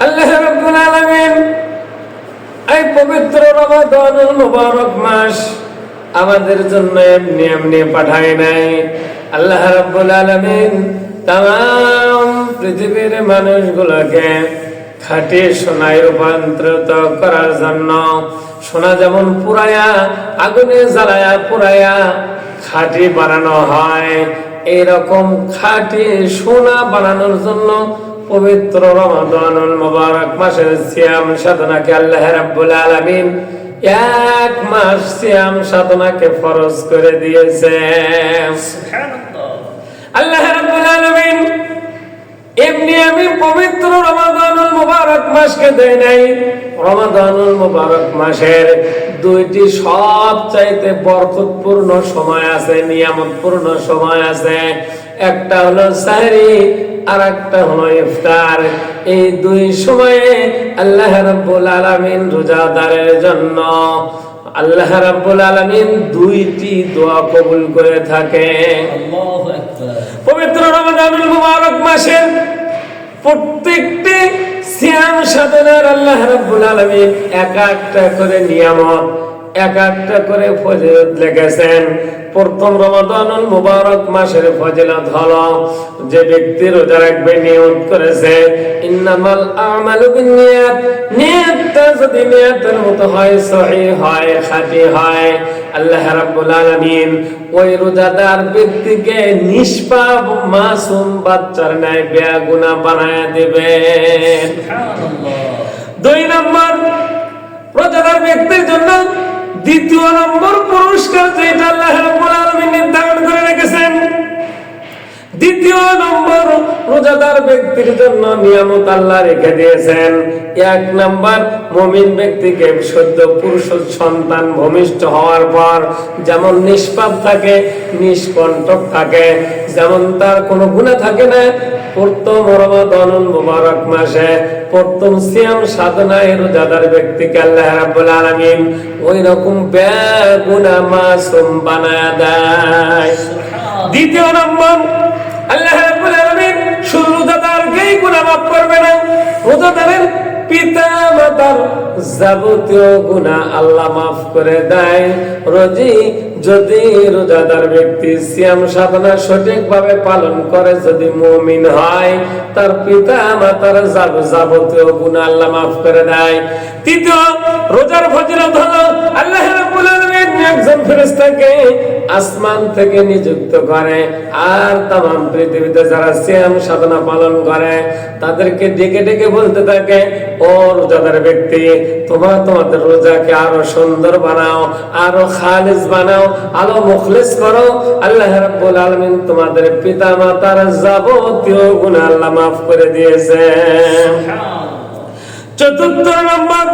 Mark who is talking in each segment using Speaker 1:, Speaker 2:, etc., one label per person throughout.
Speaker 1: আল্লাহ রাব্বুল আলামিন এই পবিত্র রমাদানুল মুবারক মাস আমাদের জন্য এমনি এমনি পাঠায় নাই। আল্লাহ রাব্বুল আলামিন তাম পৃথিবীর মানুষগুলোকে খাঁটি সোনায় রূপান্তরিত করার জন্য, সোনা যেমন পুরায়া আগুনে জ্বালায়া পুরায়া খাঁটি বানানো হয়, এইরকম খাঁটি সোনা বানানোর জন্য পবিত্র রমাদানুল মুবারক মাসের সিয়াম সাধনাকে আল্লাহ রাব্বুল আলামিন এক মাস সিয়াম সাধনাকে ফরজ করে দিয়েছেন। সুবহানাল্লাহ। আল্লাহ রাব্বুল আলামিন এমনি আমি পবিত্র রমাদানুল মুবারক মাসকে দেয় নাই। রমাদানুল মুবারক মাসের দুইটি সবচাইতে বরকতপূর্ণ সময় আছে, নিয়ামতপূর্ণ সময় আছে। একটা হলো সাহরি, আর একটা হলো ইফতার। এই দুই সময়ে আল্লাহ রাব্বুল আলামিন রোজাদারের জন্য আল্লাহ রাব্বুল আলামিন দুইটি দোয়া কবুল করে থাকে। আল্লাহু আকবার। পবিত্র রমাদানুল মুবারক মাসে প্রত্যেকটি সিয়াম সাধনার আল্লাহ রাব্বুল আলামিন এক একটা করে নিয়ামত, এক একটা করে ফজিলত লিখেছেন। প্রথম রমাদানুল মুবারক মাসের ফজিলত হলো, যে ব্যক্তি রোজা রাখবে নিয়ত করেছে, ইন্নামাল আমালু বিন্নিয়াত, নিয়তটা যদি নিয়তের মতো হয়, সহিহ হয়, খাঁটি হয়, আল্লাহ রাব্বুল আলামিন ওই রোজাদার ব্যক্তিকে নিষ্পাপ মাসুম বাচ্চার ন্যায় বেগুনাহ বানায় দিবেন। সুবহানাল্লাহ। দুই নম্বর, রোজাদার ব্যক্তির জন্য দ্বিতীয় নম্বর পুরস্কার যেটা আল্লাহ রাব্বুল আলামিন নির্ধারণ করে রেখেছেন, দ্বিতীয় নম্বর রোজাদার ব্যক্তির জন্য নিয়ামত আল্লাহ রেখে দিয়েছেন। এক নম্বর, মুমিন ব্যক্তিকে সদ্য পুরুষ সন্তান ভূমিষ্ঠ হওয়ার পর যেমন নিষ্পাপ থাকে, নিষ্কণ্টক থাকে, যেমন তার কোনো গুনাহ থাকে না, প্রথম রমাদানুল মুবারক মাসে প্রথম সিয়াম সাধনায় রোজাদার ব্যক্তিকে আল্লাহ রাব্বুল আলামিন ওই রকম বেগুনাহ মাসুম বানায় দেয়। দ্বিতীয় নম্বর, আল্লাহ রাব্বুল আলামিন শুধু রোজাদারকেই গুনাহ মাফ করবে না, রোজাদারের পিতা মাতার যাবতীয় গুনাহ আল্লাহ মাফ করে দেয়। যদি রোজাদার ব্যক্তি সিয়াম সাধনা সঠিকভাবে পালন করে, যদি মুমিন হয়, তার পিতা মাতার যাবতীয় গুনাহ আল্লাহ মাফ করে দেয়। তৃতীয়, রোজার ফজিলত হলো আল্লাহ রাব্বুল আলামিন একজন ফেরেশতাকে আসমান থেকে নিযুক্ত করে, আর তামাম পৃথিবীতে যারা সিয়াম সাধনা পালন করে তাদেরকে ডেকে ডেকে বলতে থাকে, ও রোজাদার ব্যক্তি, তোমরা তোমাদের রোজাকে আরো সুন্দর বানাও, আরো খালিস বানাও, আরো মুখলিস করো। আল্লাহ রাব্বুল আলামিন তোমাদের পিতা মাতার যাবতীয় গুনাহ আল্লাহ মাফ করে দিয়েছেন। চতুর্থ নম্বর,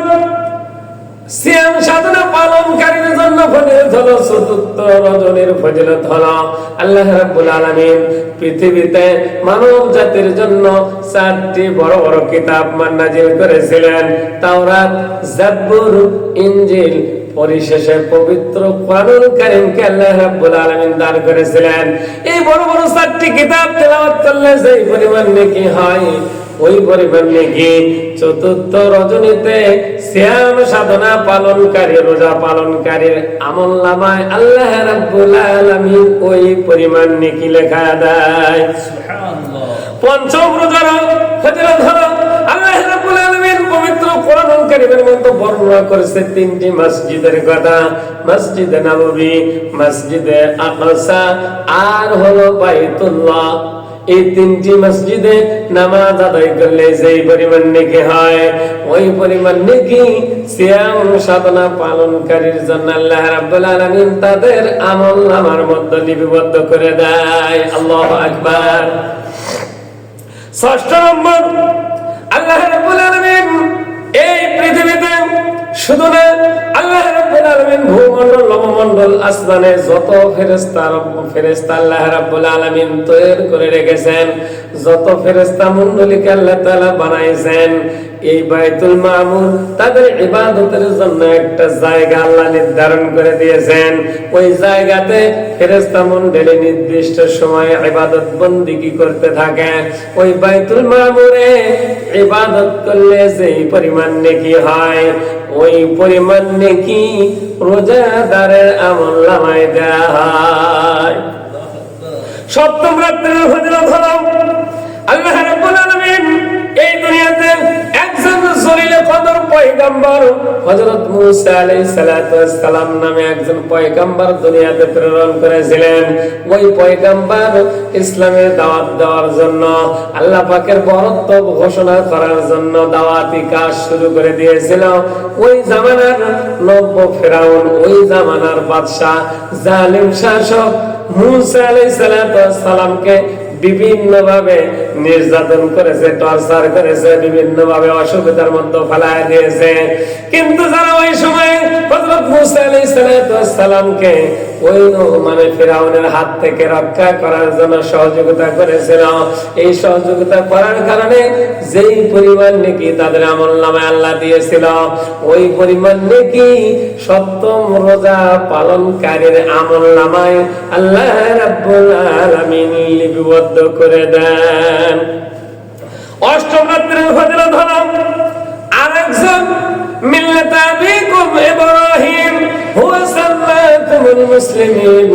Speaker 1: সিয়াম সাধনা পালনকারীর জন্য ফজিলত হলো, চতুর্থ রজনীর ফজিলত হলো, আল্লাহ রাব্বুল আলামিন পৃথিবীতে মানব জাতির জন্য 4টি বড় বড় কিতাব নাযিল করেছিলেন, তাওরাত, জাবুর, ইনজিল, পরিশেষে পবিত্র কোরআনুল কারীমকে আল্লাহ রাব্বুল আলামিন দান করেছিলেন। এই বড় বড় 4টি কিতাব তেলাওয়াত করলে যে পরিমাণ নেকি হয়, ওই পরিমাণ নেকি চতুর্থ রজনীতে সিয়াম সাধনা পালনকারী, রোজা পালনকারীর আমলনামায় আল্লাহ রাব্বুল আলামিন ওই পরিমাণ নেকি লেখা দেয়। সুবহানাল্লাহ। পঞ্চম রোজার ফজিলত হলো, আল্লাহ রাব্বুল আলামিন পবিত্র কোরআনুল কারীমের মধ্যে বর্ণনা করেছে 3টি মসজিদের কথা, মসজিদে নববী, মসজিদে আকসা, আর হলো বাইতুল্লাহ। এই 3টি মসজিদে নামাজ আদায় করলে যেই পরিমাণ নেকি হয়, ওই পরিমাণ নেকি সিয়াম সাধনা পালনকারীর জন্য আল্লাহ রাব্বুল আলামিন তাদের আমলনামার মধ্যে লিপিবদ্ধ করে দেয়। আল্লাহু আকবার। ষষ্ঠ নম্বর, আল্লাহ রাব্বুল আলামিন এই পৃথিবীতে শুধু না, আল্লাহ রাব্বুল আলামিন ভূমণ্ডল, নবমণ্ডল, আসমানে যত ফেরেশতা আল্লাহ রাব্বুল আলামিন তৈরি করে রেখেছেন, যত ফেরেশতা মণ্ডলীকে আল্লাহ তাআলা বানাইছেন, এই বাইতুল মামুর তাদের ইবাদতের জন্য একটা জায়গা আল্লাহ নির্ধারণ করে দিয়েছেন। ওই জায়গাতে ফেরেশতা মণ্ডলী নির্দিষ্ট সময়ে ইবাদত বন্দেগী করতে থাকে। ওই বাইতুল মামুরে ইবাদত করলে যেই পরিমাণ নেকি হয়, ওই পরিমাণ নেকি রোজাদারের আমলনামায় দেয়া হয়। সপ্তম রাত্রের ফজিলত হলো আল্লাহ রাব্বুল আলামিন এই দুনিয়াতে একজন জলিল কদর পয়গম্বর হযরত মূসা আলাইহিস সালাতু ওয়াস সালাম নামে একজন পয়গম্বর দুনিয়াতে প্রেরণ করেছিলেন। ওই পয়গম্বর ইসলামের দাওয়াত দেওয়ার জন্য, আল্লাহ পাকের বরত্ব ঘোষণা করার জন্য দাওয়াতি কাজ শুরু করে দিয়েছিল। ওই জামানার নব্য ফেরাউন, ওই জামানার বাদশা, জালিম শাসক মূসা আলাইহিস সালাতু ওয়াস সালামকে বিভিন্ন ভাবে নির্যাতন করেছে, টর্চার করেছে, বিভিন্ন ভাবে অসুবিধার মধ্যে ফেলায় দিয়েছে। কিন্তু যারা ওই সময় হযরত মূসা আলাইহিস সালামকে ওই ফিরাউনের হাত থেকে রক্ষা করার জন্য সহযোগিতা করেছিল, এই সহযোগিতা করার কারণে যেই পরিমাণ নেকি তাদের আমলনামায় আল্লাহ দিয়েছিল, ওই পরিমাণ নেকি সপ্তম রোজা পালনকারীর আমলনামায় আল্লাহ রাব্বুল আলামিন লিপিবদ্ধ করে দেন। অষ্টম রাত্রের ফজিলত হলো আরেকজন মিল্লাত আবিকুম ইব্রাহিম হুয়া সাল্লাতুল মুসলিমিন।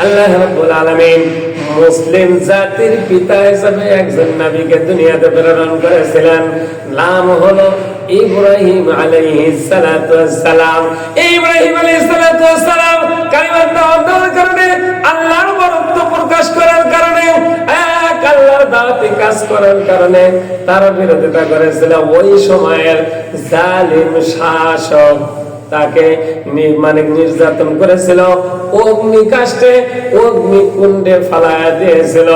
Speaker 1: আল্লাহ রাব্বুল আলামিন মুসলিম জাতির পিতা হিসেবে একজন নবীকে দুনিয়াতে প্রেরণ করেছিলেন। নাম হলো ইব্রাহিম আলাইহিস সালাতু ওয়াস সালাম। ইব্রাহিম আলাইহিস সালাতু ওয়াস সালাম কালিমা দাওয়াত দেওয়ার কারণে, আল্লাহর বরত্ব প্রকাশ করার কারণে, এক আল্লাহর দাওয়াতি কাজ করার কারণে তারা বিরোধিতা করেছিল। ওই সময়ের জালিম শাসক তাকে নির্যাতন করেছিল, অগ্নিকাষ্টে অগ্নিকুণ্ডে ফালায়া দিয়েছিল।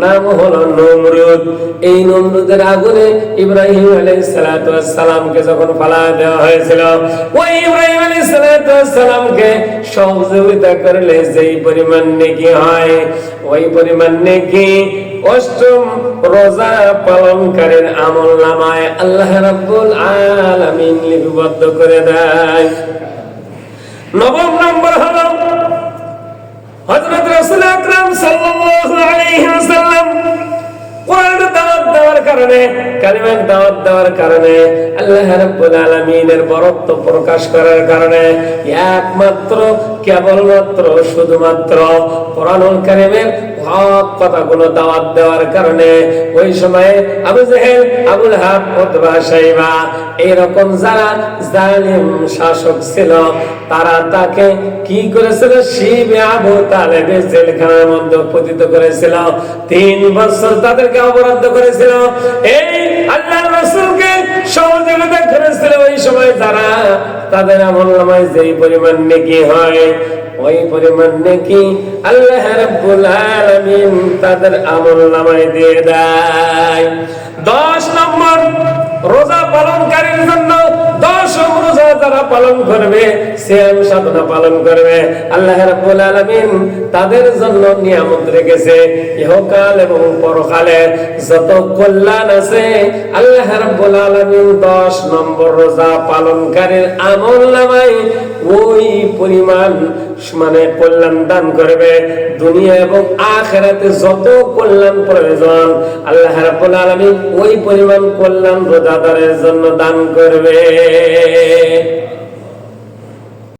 Speaker 1: নাম হলো নমরুদ। এই নমরুদের আগুনে ইব্রাহিম আলাইহিস সালাতু ওয়াস সালামকে যখন ফালায়া দেওয়া হয়েছিল, ওই ইব্রাহিম আলাইহিস সালাতু ওয়াস সালামকে সহযোগিতা করলে যেই পরিমাণ নেকি হয়, ওই পরিমাণ নেকি অষ্টম রোজা পালনকারীর আমলনামায় আল্লাহ রাব্বুল আলামিন লিপিবদ্ধ করে দেয়। নবম নম্বর হলো হযরত রাসূল আকরাম সাল্লাল্লাহু আলাইহি ওয়াসাল্লাম কোরআনের দাওয়াত দেওয়ার কারণে, কালিমার দাওয়াত দেওয়ার কারণে, আল্লাহ রাব্বুল আলামিনের বরত্ব প্রকাশ করার কারণে, একমাত্র কেবলমাত্র শুধুমাত্র কোরআনুল কারীমের হক কথাগুলো দাওয়াত দেওয়ার কারণে ওই সময়ে আবু জেহেল, আবুল হাব, উতবা, শাইবা এরকম যারা জালিম শাসক ছিল, তারা তাকে কি করেছিল? শিবে আবু তালেবের জেলখানার মধ্যে পতিত করেছিল। 3 বছর তাদেরকে অবরুদ্ধ করেছিল। এই আল্লাহর রাসূলকে সহযোগিতা করেছিল ওই সময় যারা, তাদের আমলনামায় যেই পরিমাণ নেকি হয়, ওই পরিমাণ নেকি আল্লাহ রাব্বুল আলামিন তাদের আমলনামায় দিয়ে দেয়। 10 নম্বর রোজা পালনকারীর জন্য, 10 রোজা যারা পালন করবে, সিয়াম সাধনা পালন করবে, আল্লাহ রাব্বুল আলামিন তাদের জন্য নিয়ামত রেখেছে। ইহকাল এবং পরকালে যত কল্যাণ আছে, আল্লাহ রাব্বুল আলামিন 10 নম্বর রোজা পালনকারীর আমলনামায় ওই পরিমাণ কল্যাণ দান করবে। দুনিয়া এবং আখিরাতে যত কল্যাণ প্রয়োজন, আল্লাহ রাব্বুল আলামিন ওই পরিমাণ কল্যাণ রোজাদারের জন্য দান করবে।